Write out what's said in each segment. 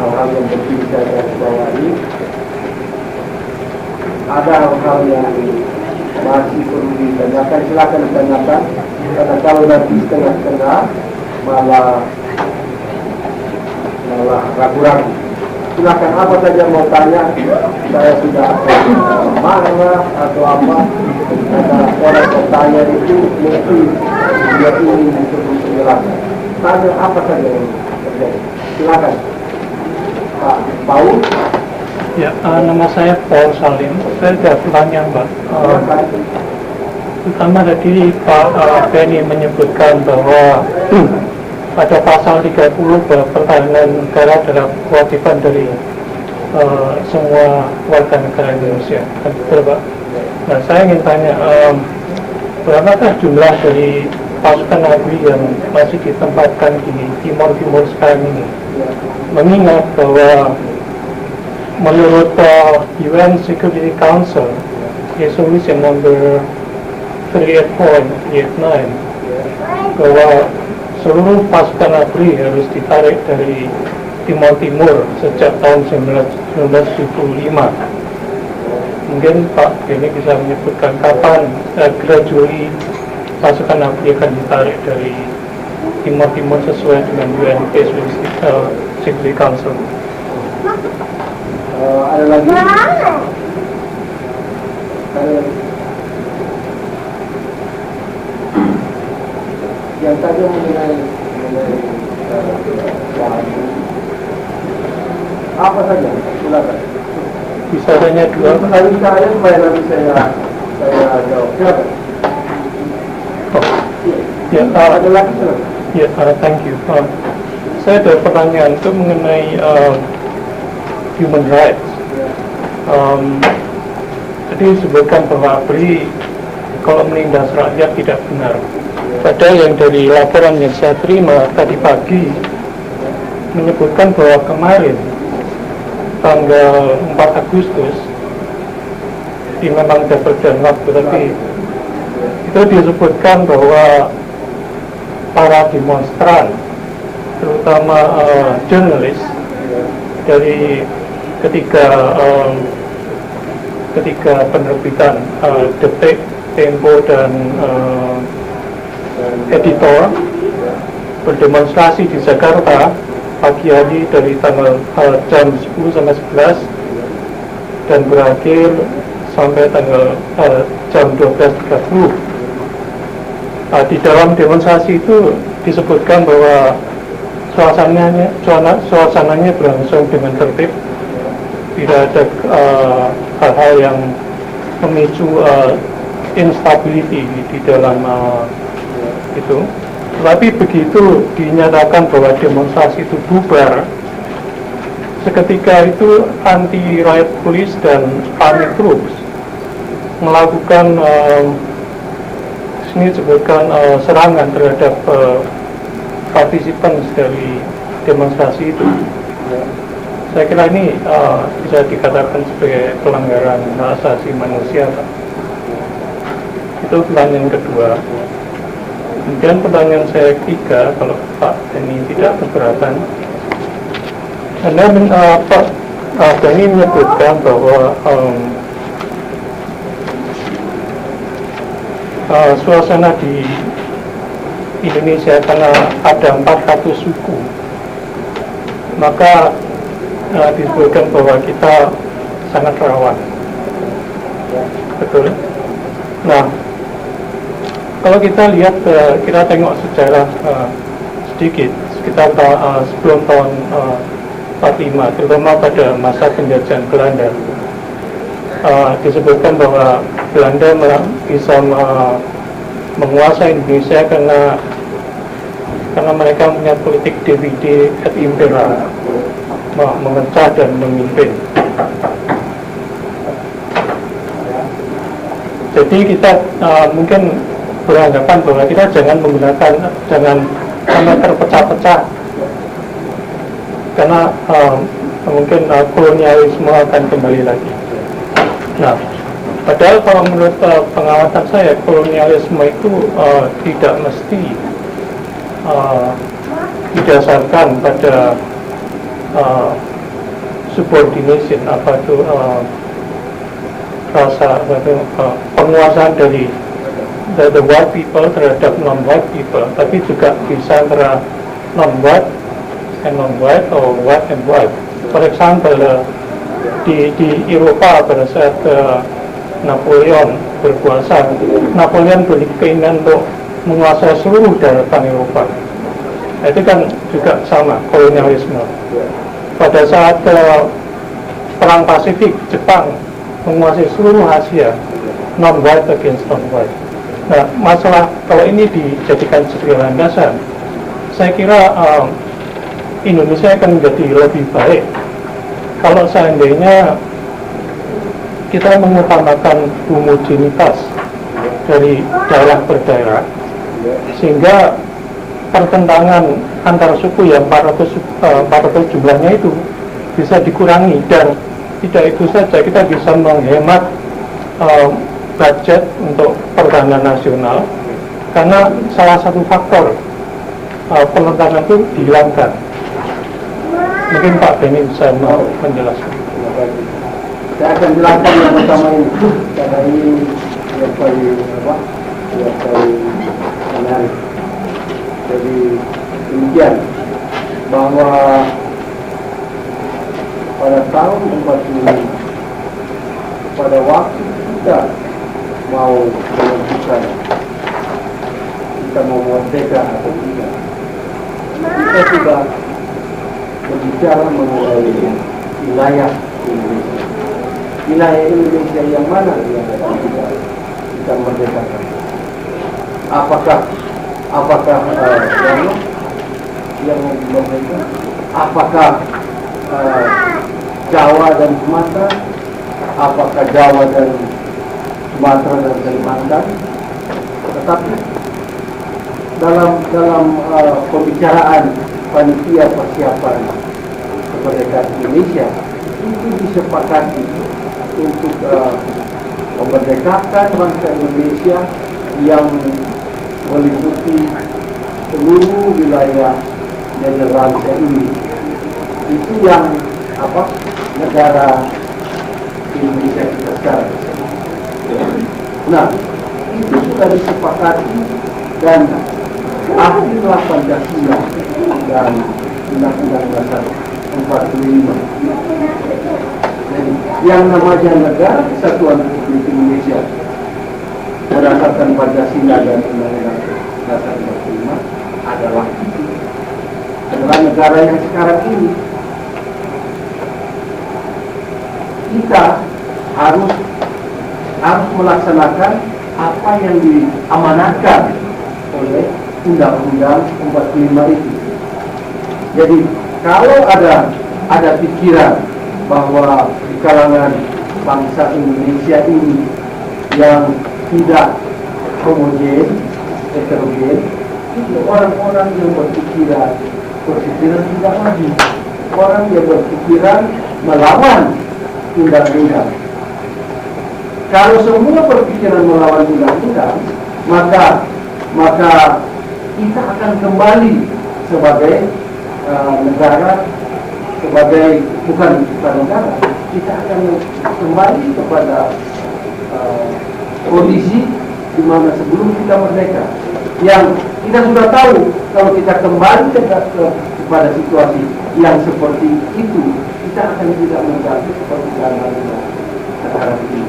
hal-hal yang penting saya bawahi. Ada hal-hal yang masih perlu ditanyakan, silakan ditanyakan. Karena kalau nanti setengah-setengah malah ragu-ragu. Silakan apa saja mau tanya, saya sudah marah atau apa. Karena orang bertanya itu mungkin dia ingin disuruh penjelasan. Tanya apa saja yang terjadi. Silakan, Pak Paul. Ya, nama saya Paul Salim. Saya ada pertanyaan, Pak. Pertama tadi Pak Benny menyebutkan bahwa pada pasal 30 bahwa pertahanan negara adalah kewajiban dari semua warga negara Indonesia. Betul, Pak? Nah, saya ingin tanya, berapakah jumlah dari pasukan ABRI yang masih ditempatkan di Timur sekarang ini? Mengingat bahwa menurut UN Security Council Resolution number 38.89 bahwa seluruh pasukan ABRI harus ditarik dari Timur sejak tahun 1975. Mungkin Pak Benny bisa menyebutkan kapan gradually pasukan ABRI akan ditarik dari Timur sesuai dengan UN Security Council. Ada lagi? Yang tadi mengenai apa saja? Silakan. Bisa tanya dua. Kali saya supaya nanti saya jawab. Silakan. Ya, ada lagi silakan. Ya, thank you. Saya ada pertanyaan itu mengenai human rights. Tadi disebutkan bahwa ABRI kalau menindas rakyat tidak benar. Padahal yang dari laporan yang saya terima tadi pagi menyebutkan bahwa kemarin tanggal 4 Agustus ini memang sudah berjalan waktu, tapi itu disebutkan bahwa para demonstran terutama jurnalis dari ketika penerbitan Detik, Tempo dan Editor berdemonstrasi di Jakarta pagi hari dari tanggal jam 10 sampai 11 dan berakhir sampai tanggal jam 12.30. Di dalam demonstrasi itu disebutkan bahwa suasananya berlangsung dengan tertib, tidak ada hal-hal yang memicu instability di dalam itu. Tapi begitu dinyatakan bahwa demonstrasi itu bubar, seketika itu anti-riot police dan army troops melakukan sini disebutkan serangan terhadap partisipan dari demonstrasi itu. Saya kira ini bisa dikatakan sebagai pelanggaran hak asasi manusia, Pak. Itu pertanyaan kedua. Kemudian pertanyaan saya ketiga, kalau Pak Benny tidak keberatan, Anda Pak Benny menyebutkan bahwa suasana di Indonesia karena ada 400 suku, maka disebutkan bahwa kita sangat rawan. Betul. Nah, kalau kita lihat, kita tengok sejarah sedikit sekitar sebelum tahun 45, terutama pada masa penjajahan Belanda, disebutkan bahwa Belanda bisa menguasai Indonesia karena mereka punya politik divide et impera, memecah dan memimpin. Jadi kita mungkin beranggapan bahwa kita jangan sampai terpecah-pecah, karena mungkin kolonialisme akan kembali lagi. Nah, padahal kalau menurut pengamatan saya, kolonialisme itu tidak mesti didasarkan pada subordination, rasa penguasaan dari the white people terhadap non-white people, tapi juga bisa antara non-white and non-white atau white and white. For example, di Eropa pada saat Napoleon berkuasa, Napoleon berkeinginan untuk menguasai seluruh daratan Eropa. Itu kan juga sama, kolonialisme. Pada saat Perang Pasifik, Jepang menguasai seluruh Asia, non-white against non-white. Nah, masalah kalau ini dijadikan sebagai landasan, saya kira Indonesia akan menjadi lebih baik kalau seandainya kita mengutamakan homogenitas dari daerah per daerah, sehingga pertentangan antar suku yang 400 jumlahnya itu bisa dikurangi, dan tidak itu saja, kita bisa menghemat budget untuk pertahanan nasional, karena salah satu faktor pertentangan itu dihilangkan. Mungkin Pak Benny bisa menjelaskan. Saya akan jelaskan yang pertama ini, karena ini yang paling menarik. Jadi demikian, bahwa pada tahun 45, pada waktu kita mau menentukan kita mau merdeka atau tidak, kita sudah berbicara mengenai wilayah Indonesia. Wilayah Indonesia yang mana yang kita merdekakan? Apakah yang merdeka? Apakah Jawa dan Sumatera? Apakah Jawa dan Sumatera dan Kalimantan? Tetapi dalam pembicaraan panitia persiapan kemerdekaan Indonesia itu disepakati untuk memerdekakan bangsa Indonesia yang meliputi seluruh wilayah Nederlandia ini. Itu yang negara Indonesia kita sekarang. Nah, itu sudah disepakati dan akhirlah Pancasila dan Undang-Undang Dasar 45. Jadi, yang namanya negara Kesatuan Republik Indonesia berdasarkan Pancasila dan Undang-Undang Dasar 45 adalah negara yang sekarang ini. Kita harus melaksanakan apa yang diamanatkan oleh Undang-Undang 45 itu. Jadi kalau ada pikiran bahwa di kalangan bangsa Indonesia ini yang tidak homogen, heterogen, itu orang-orang yang berpikiran tidak maju, orang yang berpikiran melawan undang-undang. Kalau semua berpikiran melawan undang-undang, maka kita akan kembali sebagai negara, bukan negara, kita akan kembali kepada kondisi di mana sebelum kita merdeka. Yang kita sudah tahu, kalau kita kembali kepada situasi yang seperti itu, kita akan tidak menjadi seperti sekarang ini.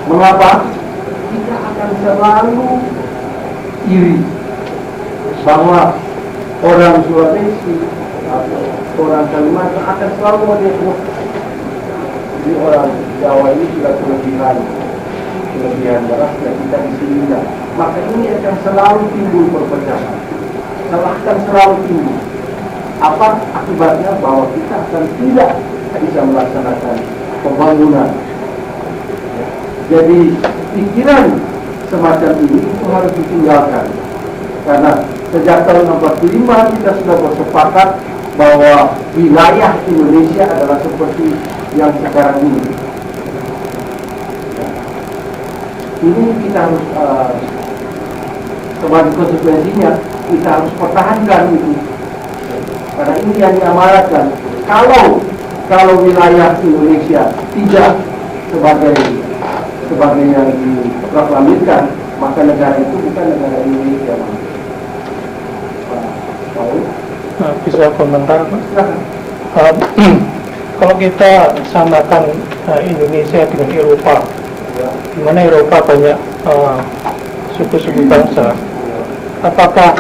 Mengapa? Kita akan selalu iri bahwa orang Sulawesi atau orang Kalimantan akan selalu melihat ini orang Jawa ini sudah kelebihan beras dan kita di sini tidak. Maka ini akan selalu timbul perpecahan, akan selalu timbul. Apa akibatnya? Bahwa kita akan tidak bisa melaksanakan pembangunan. Jadi pikiran semacam ini itu harus ditinggalkan, karena sejak tahun 45 kita sudah bersepakat bahwa wilayah Indonesia adalah seperti yang sekarang ini. Ini kita harus sebagai konsekuensinya kita harus pertahankan itu, karena ini yang diamanatkan. Kalau kalau wilayah Indonesia tidak sebagai yang diproklamirkan, maka negara itu bukan negara Indonesia. Bisa komentar, Pak? Silakan. Kalau kita samakan Indonesia dengan Eropa, di mana Eropa banyak suku-suku bangsa, apakah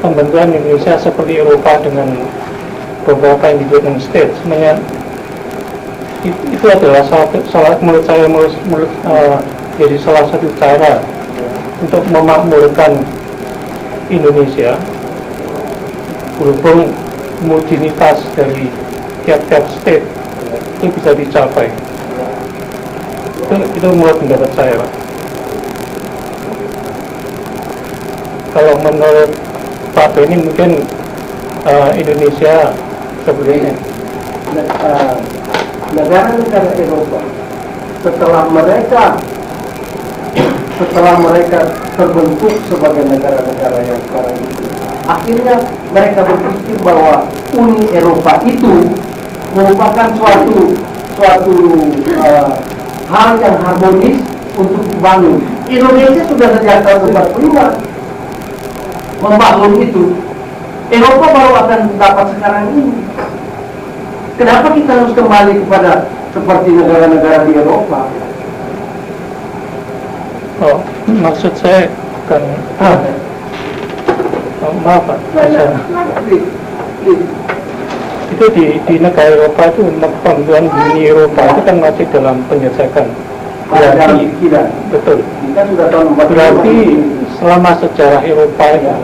pembentukan Indonesia seperti Eropa dengan beberapa independent states? Sebenarnya itu adalah menurut saya jadi salah satu cara untuk memakmurkan Indonesia, berhubung homogenitas dari tiap-tiap state itu bisa dicapai. Itu menurut pendapat saya, Pak. Kalau menurut Pak Benny mungkin Indonesia seperti ini. Negara-negara Eropa setelah mereka terbentuk sebagai negara-negara yang sekarang itu, akhirnya mereka berpikir bahwa Uni Eropa itu merupakan suatu hal yang harmonis untuk dibangun. Indonesia sudah sejak tahun 45 membangun itu. Eropa baru akan dapat sekarang ini. Kenapa kita harus kembali kepada seperti negara-negara di Eropa? Oh, maksud saya bukan maaf, Pak. Itu di negara Eropa itu pembentukan Uni Eropa itu kan masih dalam penjajakan. Dalam pikiran. Betul. Kita sudah tahun 45. Berarti selama sejarah Eropa ya,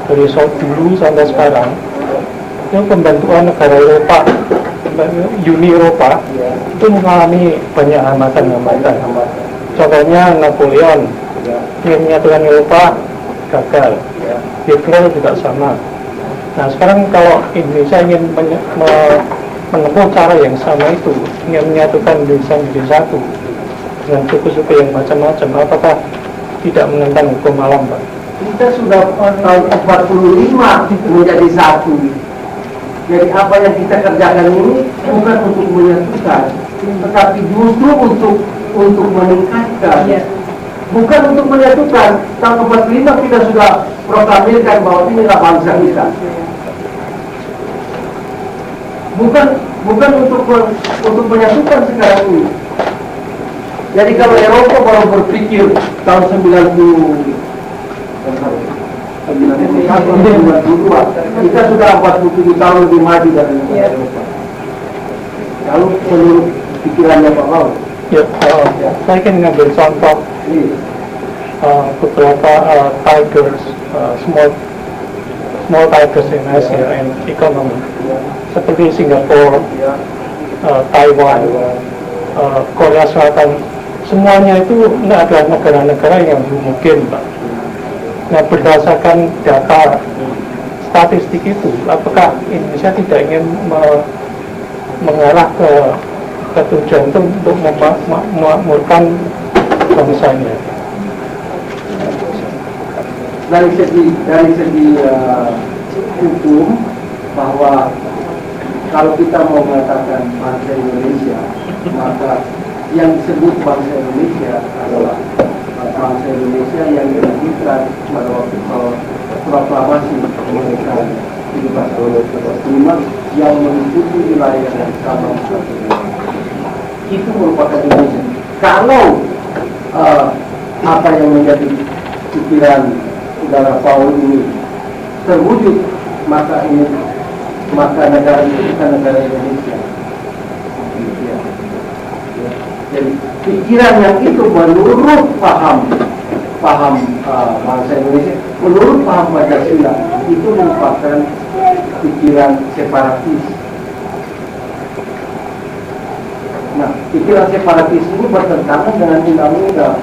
dari dulu sampai sekarang, itu pembentukan negara Eropa, Uni Eropa, itu mengalami banyak hambatan. Contohnya Napoleon, yang menyatukan Eropa gagal. Hitler juga sama. Nah sekarang kalau Indonesia ingin menempuh cara yang sama itu, ingin menyatukan Indonesia menjadi satu dengan suku-suku yang macam-macam, apakah tidak menentang hukum alam, Pak? Kita sudah tahun 45 menjadi satu. Jadi apa yang kita kerjakan ini bukan untuk menyatukan, tetapi justru untuk meningkatkan. Bukan untuk menyatukan. Tahun 45 kita sudah proklamirkan bahwa inilah bangsa kita. Bukan untuk menyatukan sekarang ini. Jadi kalau Eropa baru berpikir tahun 92, kita sudah 47 tahun lebih maju dari negara Eropa. Lalu menurut pikirannya Pak Paul? Ya, saya ingin mengambil contoh beberapa tigers, small tigers in Asia and economy, seperti Singapura, Taiwan, Korea Selatan. Semuanya itu adalah negara-negara yang homogen, Pak. Nah, berdasarkan data statistik itu, apakah Indonesia tidak ingin mengarah ke tujuan itu untuk memakmurkan bangsanya? Dari segi hukum, bahwa kalau kita mau mengatakan bangsa Indonesia, maka yang disebut bangsa Indonesia adalah bangsa Indonesia yang dilahirkan pada waktu proklamasi kemerdekaan 1745 yang meliputi wilayah yang sama seperti itu merupakan Indonesia. Kalau apa yang menjadi pikiran saudara Paul ini terwujud, maka negara itu bukan negara Indonesia. Jadi pikiran yang itu menurut paham bangsa Indonesia, menurut paham Pancasila, itu merupakan pikiran separatis. Nah, pikiran separatis ini bertentangan dengan undang-undang.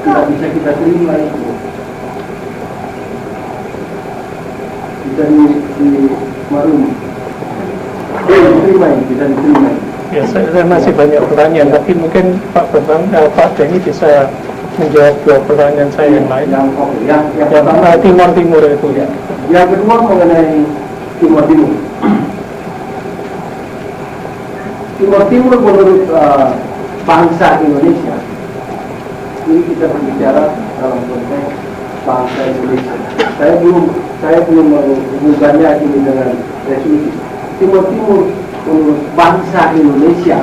Tidak bisa kita terima itu. Bisa dimarumi. Bisa diterima. Ya, saya masih banyak pertanyaan, tapi mungkin Pak Benny bisa menjawab dua pertanyaan saya yang lain. Yang pertama Timur itu ya. Yang kedua mengenai Timur Timur. Timur Timur menurut bangsa Indonesia, ini kita berbicara dalam konteks bangsa Indonesia. Saya belum menghubungkannya ini dengan resolusi. Timur Timur menurut bangsa Indonesia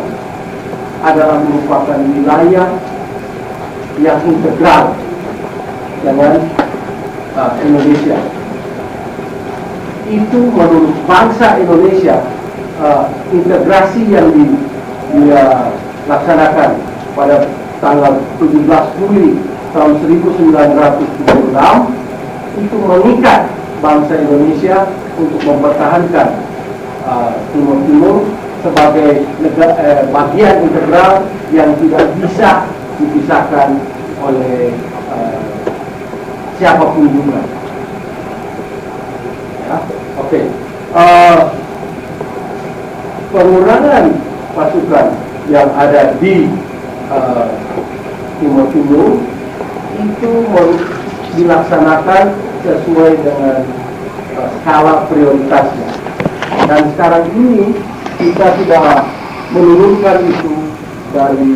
adalah merupakan wilayah yang integral dengan Indonesia. Itu menurut bangsa Indonesia, integrasi yang dilaksanakan pada tanggal 17 Juli tahun 1976 itu mengikat bangsa Indonesia untuk mempertahankan Timur Timur sebagai bagian integral yang tidak bisa dipisahkan oleh siapapun juga. Ya, oke. Pengurangan pasukan yang ada di Timur Timur itu dilaksanakan sesuai dengan skala prioritasnya. Dan sekarang ini kita sudah menurunkan itu dari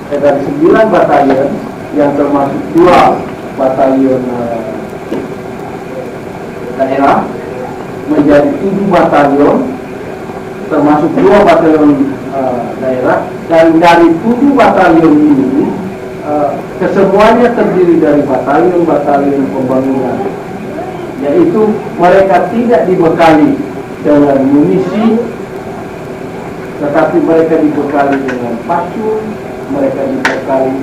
9 batalion yang termasuk 2 batalion daerah menjadi 7 batalion termasuk 2 batalion daerah, dan dari 7 batalion ini kesemuanya terdiri dari batalion-batalion pembangunan, yaitu mereka tidak dibekali dengan munisi, tetapi mereka dibekali dengan pacu, mereka dibekali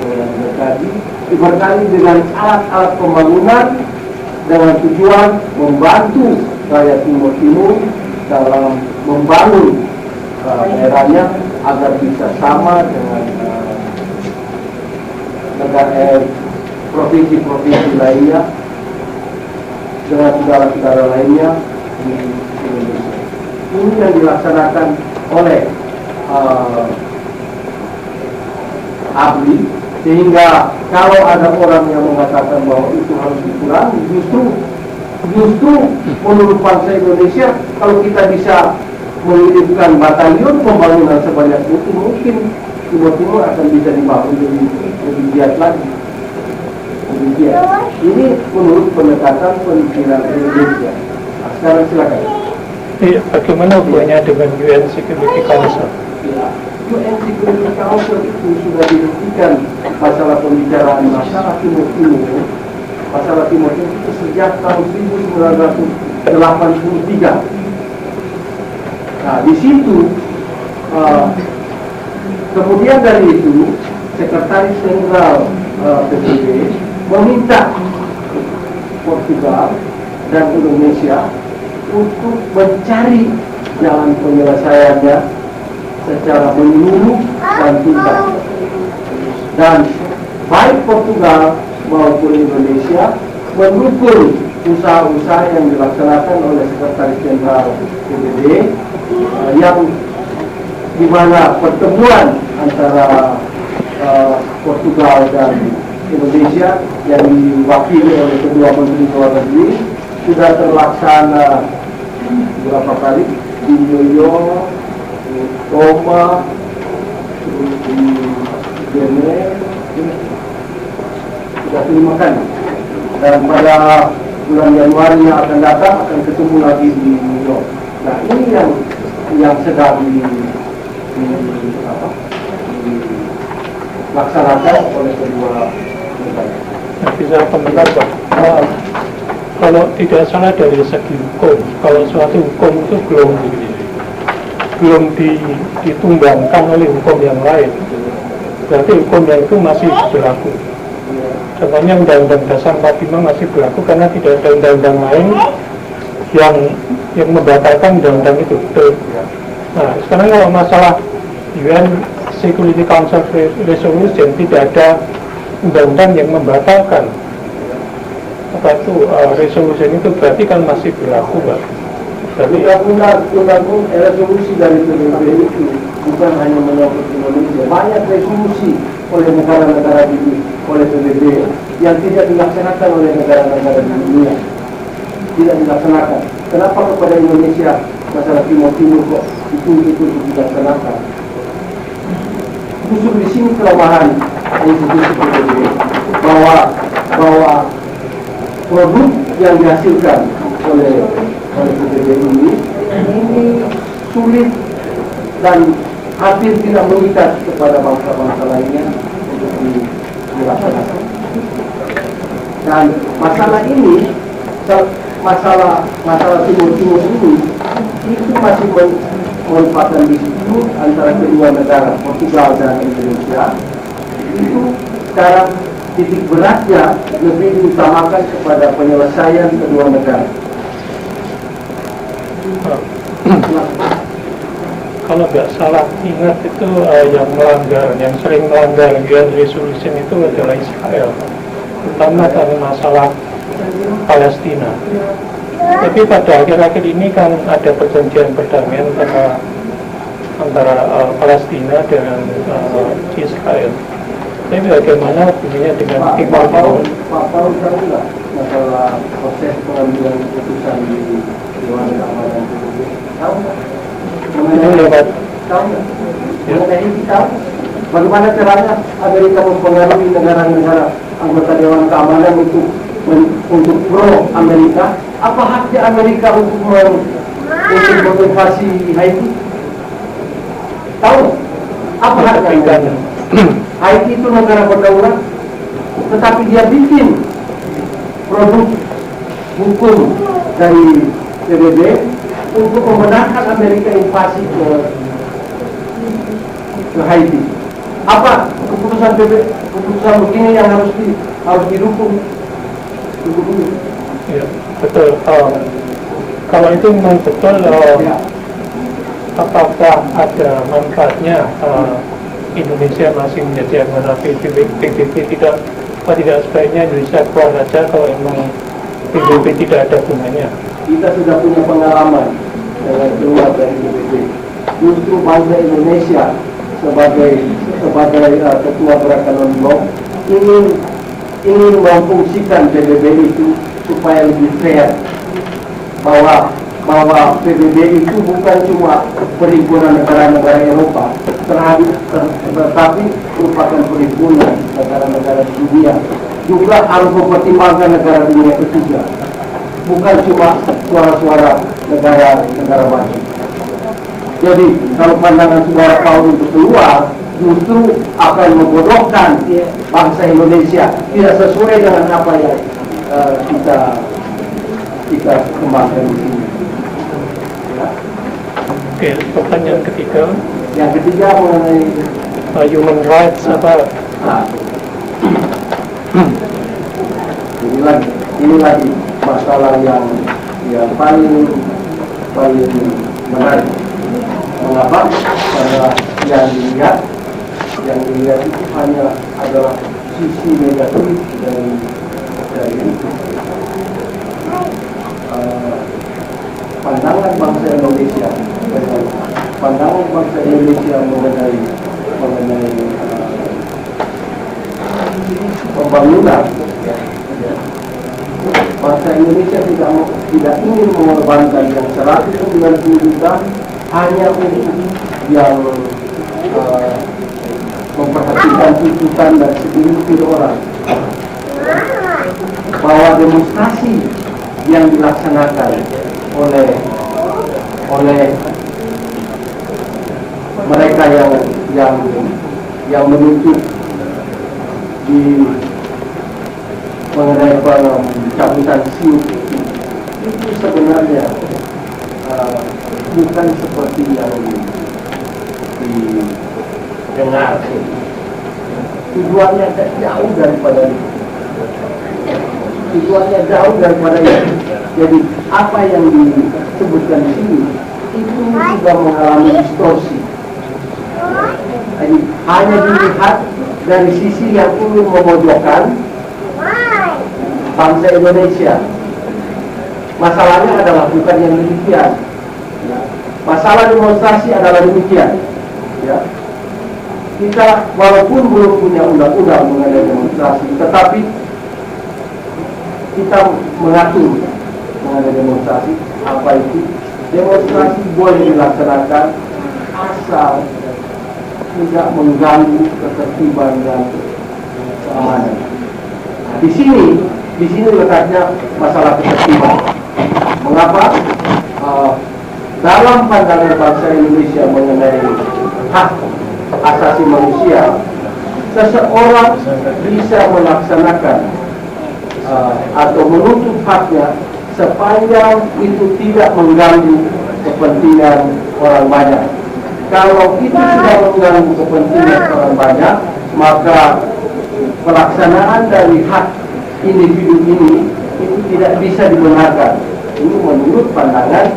dengan megadi, dibekali dengan alat-alat pembangunan dengan tujuan membantu rakyat Timur Timur dalam membangun daerahnya agar bisa sama dengan negara provinsi-provinsi lainnya, dengan saudara-saudara lainnya di Indonesia. Ini yang dilaksanakan oleh ABRI, sehingga kalau ada orang yang mengatakan bahwa itu harus dikurangi, justru menurut bangsa Indonesia, kalau kita bisa mengirimkan batalion pembangunan sebanyak itu, mungkin Timur Timur akan bisa dibangun lebih giat lagi. Ini menurut pendekatan pemikiran Indonesia. Nah, sekarang silakan. Bagaimana hubungannya dengan UN Security Council? Ya, UN Security Council itu sudah dihentikan masalah pembicaraan masalah Timur Timur. Masalah Timur Timur itu sejak tahun 1983. Nah, di situ kemudian dari itu Sekretaris Jenderal PBB meminta Portugal dan Indonesia untuk mencari jalan penyelesaiannya secara menyeluruh dan tuntas. Dan baik Portugal maupun Indonesia mendukung usaha-usaha yang dilaksanakan oleh Sekretaris Jenderal PBB yang di mana pertemuan antara Portugal dan Indonesia yang diwakili oleh kedua Menteri Luar Negeri sudah terlaksana beberapa kali di New York, di Roma, di Geneva, sudah 5 kali. Dan pada bulan Januari yang akan datang akan ketemu lagi di New York. Nah, ini yang sedang dilaksanakan oleh kedua negara. Bisa komentar Pak? Kalau tidak salah dari segi hukum, kalau suatu hukum itu belum ditumbangkan oleh hukum yang lain, berarti hukum yang itu masih berlaku. Contohnya Undang-Undang Dasar 45 masih berlaku karena tidak ada undang-undang lain yang membatalkan undang-undang itu. Nah, sekarang kalau masalah UN Security Council Resolution, tidak ada undang-undang yang membatalkan resolution itu, berarti kan masih berlaku, Pak. Undang-undang resolusi dari PBB itu bukan hanya menyangkut Indonesia, banyak resolusi oleh negara-negara oleh PBB yang tidak dilaksanakan oleh negara-negara di dunia, tidak dilaksanakan. Kenapa kepada Indonesia masalah Timur Timur kok itu dilaksanakan? Justru di sini kelemahan institusi PBB, bahwa produk yang dihasilkan oleh PBB ini sulit dan hampir tidak mengikat kepada bangsa-bangsa lainnya untuk dilaksanakan. Dan masalah ini, masalah Timur Timur ini, itu masih merupakan dispute antara kedua negara, Portugal dan Indonesia. Itu sekarang titik beratnya lebih diutamakan kepada penyelesaian kedua negara. Kalau nggak salah ingat itu yang sering melanggar UN Resolution itu adalah Israel, terutama karena masalah Palestina. Tapi pada akhir-akhir ini kan ada perjanjian perdamaian antara Palestina dengan Israel. Tapi bagaimana hubungannya dengan Timur Timur? Pak Paul tahu nggak masalah proses pengambilan keputusan di Dewan Keamanan PBB? Tahu nggak? Tahu nggak? Mengenai ini tahu? Bagaimana caranya Amerika mempengaruhi negara-negara anggota Dewan Keamanan untuk pro Amerika? Apa haknya Amerika untuk menginvasi Haiti? Tahu? Apa haknya? Haiti itu negara berdaulat, tetapi dia bikin produk hukum dari PBB untuk membenarkan Amerika invasi ke Haiti. Apa keputusan PBB, keputusan begini yang harus didukung? Ya, betul. Kalau itu memang betul, apakah ada manfaatnya Indonesia masih menjadi anggota PBB? Tidak sebaiknya Indonesia keluar saja kalau memang PBB tidak ada gunanya. Kita sudah punya pengalaman dengan keluar dari PBB. Justru bangsa Indonesia sebagai ketua gerakan non-blok ingin memfungsikan PBB itu supaya lebih fair, bahwa PBB itu bukan cuma perhimpunan negara-negara Eropa, tetapi merupakan perhimpunan negara-negara dunia. Juga harus mempertimbangkan negara dunia ketiga, bukan cuma suara-suara negara maju. Jadi kalau pandangan saudara Paul untuk keluar, justru akan membodohkan bangsa Indonesia, tidak sesuai dengan apa yang kita kembangkan di sini. Oke, pertanyaan ketiga. Yang ketiga mengenai human rights apa? Ini lagi masalah yang paling menarik. Mengapa? Karena yang dilihat itu hanya adalah sisi negatif dari itu. Pandangan bangsa Indonesia mengenai pembangunan, bangsa Indonesia tidak ingin mengorbankan yang 190 juta hanya untuk yang memperhatikan tuntutan dan segelintir orang. Bahwa demonstrasi yang dilaksanakan oleh mereka yang menuntut di mengenai pencabutan SIU itu sebenarnya bukan seperti yang didengar. Tujuannya jauh daripada itu. Jadi apa yang disebutkan di sini itu sudah mengalami distorsi. Jadi hanya dilihat dari sisi yang ingin memojokkan bangsa Indonesia. Masalahnya adalah bukan yang demikian. Masalah demonstrasi adalah demikian. Ya. Kita walaupun belum punya undang-undang mengenai demonstrasi, tetapi kita mengatur mengenai demonstrasi apa apa itu, demonstrasi boleh dilaksanakan asal tidak mengganggu ketertiban dan keamanan. Nah, di sini letaknya masalah ketertiban. Mengapa? Dalam pandangan bangsa Indonesia mengenai hak asasi manusia, seseorang bisa melaksanakan atau menuntut haknya sepanjang itu tidak mengganggu kepentingan orang banyak. Kalau itu sudah mengganggu kepentingan orang banyak, maka pelaksanaan dari hak individu ini itu tidak bisa dibenarkan. Ini menurut pandangan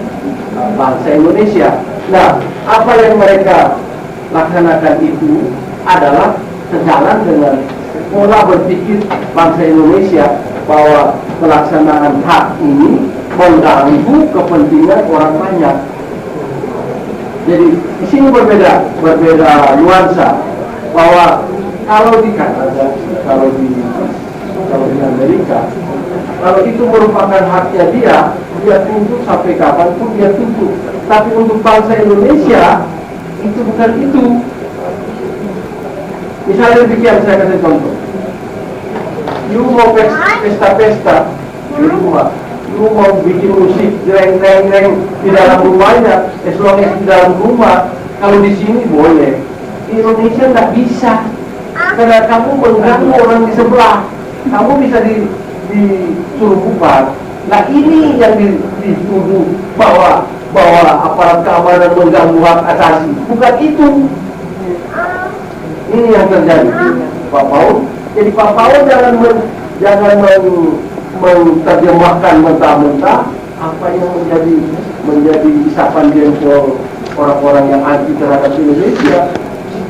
bangsa Indonesia. Nah, apa yang mereka laksanakan itu adalah sejalan dengan pola berpikir bangsa Indonesia bahwa pelaksanaan hak ini mengganggu kepentingan orang banyak. Jadi di sini berbeda nuansa, bahwa kalau di Kanada, kalau di Amerika, kalau itu merupakan haknya dia tuntut sampai kapanpun dia tuntut. Tapi untuk bangsa Indonesia itu bukan itu. Misalnya demikian, saya kasih contoh. You mau pesta-pesta di rumah, you mau bikin musik jreng-jreng di dalam rumahnya, as long as di dalam rumah. Kalau di sini boleh, di Indonesia nggak bisa, karena kamu mengganggu orang di sebelah. Kamu bisa disuruh bubar. Nah, ini yang dituduh bahwa aparat keamanan mengganggu hak asasi. Bukan itu. Ini yang terjadi, Pak Paul. Jadi Pak Paul jangan menerjemahkan mentah-mentah apa yang menjadi isapan jempol orang-orang yang anti terhadap Indonesia.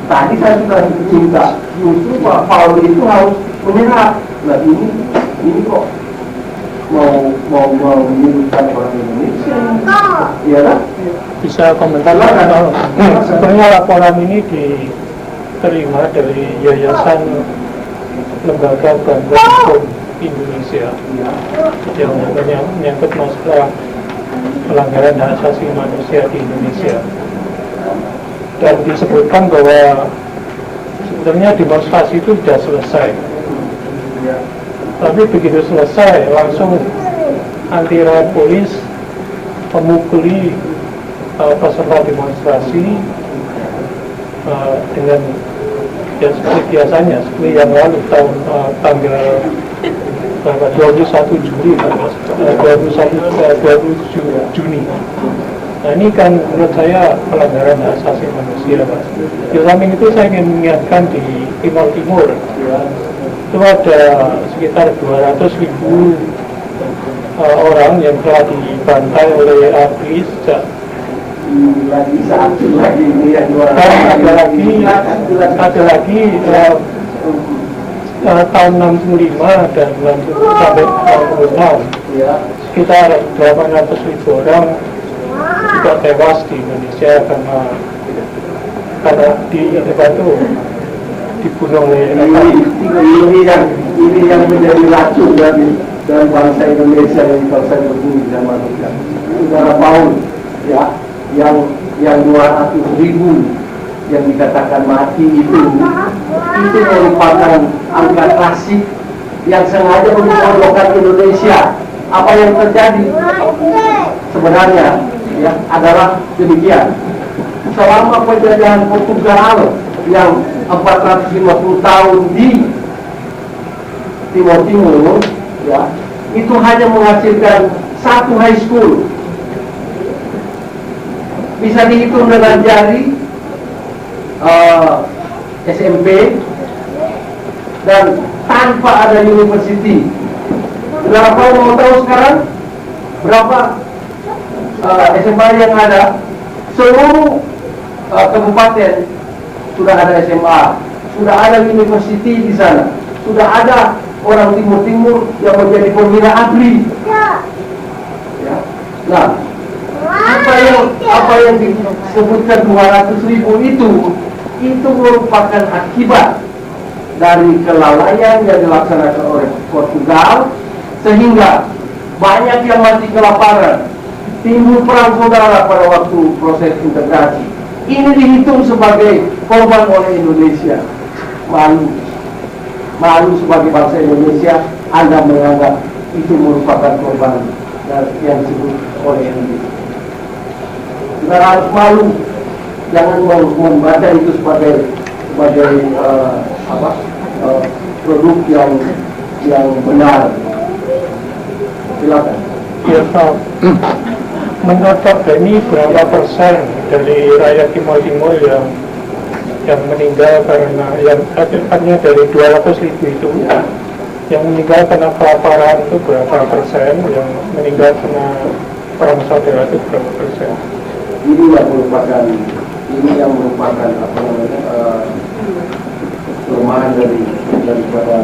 Tadi saya sudah minta, justru Pak Paul itu harus menyerah. Nah, ini kok mau menyebutkan orang Indonesia, iya kan? Bisa komentar kan? Sebenarnya laporan ini diterima dari Yayasan Lembaga Bantuan Hukum Indonesia yang menyangkut masalah pelanggaran hak asasi manusia di Indonesia, dan disebutkan bahwa sebenarnya demonstrasi itu sudah selesai. Tapi begitu selesai, langsung anti riot polis memukuli peserta demonstrasi dengan ya seperti biasanya, seperti yang lalu tanggal 21 Juli, 27 Juni. Nah, ini kan menurut saya pelanggaran hak asasi manusia, Mas. Di samping itu saya ingin mengingatkan di Timur Timur itu ada sekitar 200.000 orang yang telah dibantai oleh ABRI sejak lagi yang ada lagi tahun 65 dan 60 sampai 66, sekitar 800.000 orang juga tewas di Indonesia karena di tempat itu dibunuh oleh ini yang menjadi racun dan bangsa Indonesia yang bangsa berbumi dan manusia. Saudara Paul, ya, yang 200.000 yang dikatakan mati itu merupakan angka klasik yang sengaja membodohkan Indonesia. Apa yang terjadi sebenarnya ya adalah demikian. Selama penjajahan Portugal yang 450 tahun di Timur Timur, ya, itu hanya menghasilkan satu high school. Bisa dihitung dengan jari SMP, dan tanpa ada university. Berapa mau tahu sekarang berapa SMA yang ada? Seluruh kabupaten sudah ada SMA, sudah ada university di sana, sudah ada orang Timur-Timur yang menjadi pembina ABRI. Ya. Nah, apa yang disebutkan 200.000 itu merupakan akibat dari kelalaian yang dilaksanakan oleh Portugal, sehingga banyak yang mati kelaparan. timbul perang saudara pada waktu proses integrasi. Ini dihitung sebagai korban oleh Indonesia. Malu sebagai bangsa Indonesia, Anda menganggap itu merupakan korban yang disebut oleh Indonesia. Saudara harus malu, jangan membaca itu sebagai produk yang benar. Silakan. Ya, Pak. Menurut Pak Benny, berapa persen dari rakyat Timur Timur yang meninggal karena yang artinya dari 200.000 itu yang meninggal karena kelaparan itu berapa persen, yang meninggal karena perang saudara itu berapa persen? Ini yang merupakan kelemahan daripada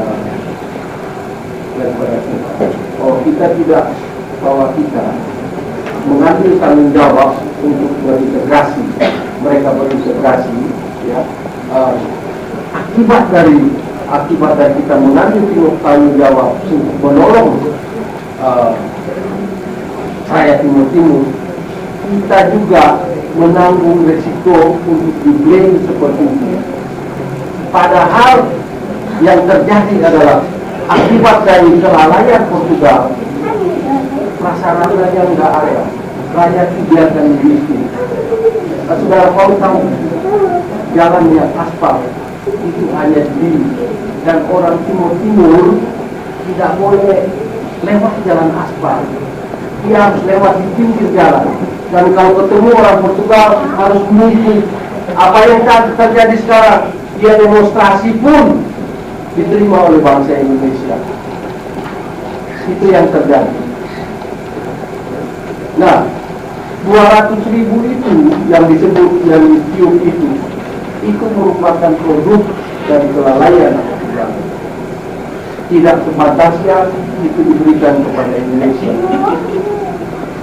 kita. Oh, kita tidak, bahwa kita mengambil tanggung jawab untuk berintegrasi, mereka berintegrasi, ya. Akibat dari kita mengambil tanggung jawab untuk menolong rakyat Timur, kita juga menanggung resiko untuk di-blame seperti itu. Padahal yang terjadi adalah akibat dari kelalaian Portugal, prasarananya nggak ada, rakyat dibiarkan miskin. Saudara kau tahu, jalannya aspal itu hanya di, dan orang Timur tidak boleh lewat jalan aspal, dia harus lewat di pinggir jalan. Dan kalau ketemu orang Portugal harus mengikuti. Apa yang terjadi sekarang, dia demonstrasi pun diterima oleh bangsa Indonesia. Itu yang terjadi. Nah, 200.000 itu yang disebut yang ditiup itu merupakan produk dari kelalaian. Tidak sepantasnya itu diberikan kepada Indonesia.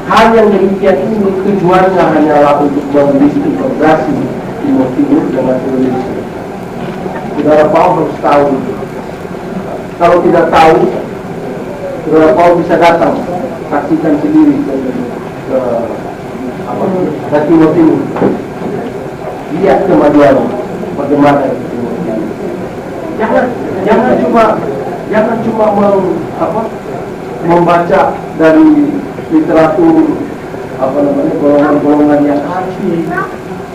Hal yang demikian ini tujuannya hanyalah untuk mendisintegrasi Timur dengan Indonesia. Saudara Paul harus tahu. Kalau tidak tahu, Saudara Paul bisa datang, saksikan sendiri ke Timur. Lihat kemajuan bagaimana itu Timur. Jangan cuma membaca dari literatur golongan-golongan yang asli.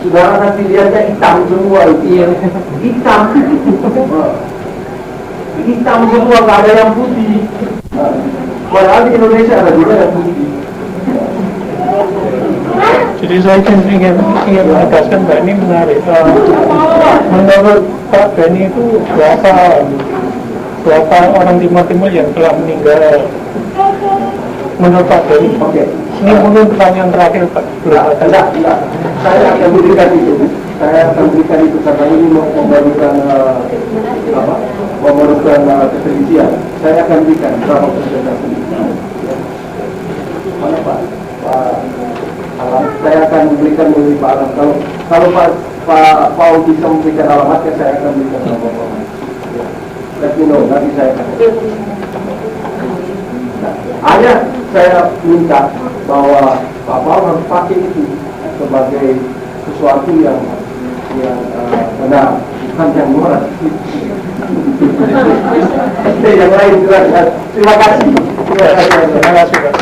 Saudara nanti lihatnya hitam semua itu. Hitam semua, nggak ada yang putih. Padahal di Indonesia ada juga yang putih. Jadi saya ingin menegaskan, Mbak, ini menarik. Menurut Pak Benny itu berapa orang Timur yang telah meninggal? Menurut Pak Benny. Oke. Ini mungkin pertanyaan terakhir, Pak. Tidak. Saya akan berikan itu. Karena ini memerlukan ketelitian. Saya akan berikan berapa persentase. Mana Pak Alam? Saya akan memberikan melalui Pak Alam. Kalau Pak Paul bisa memberikan alamatnya, saya akan berikan sama Pak. Let me know, nanti saya akan. Hanya saya minta bahwa Pak Paul harus pakai itu sebagai sesuatu yang benar, bukan yang murah. Yang lain, terima kasih. Terima kasih, Pak.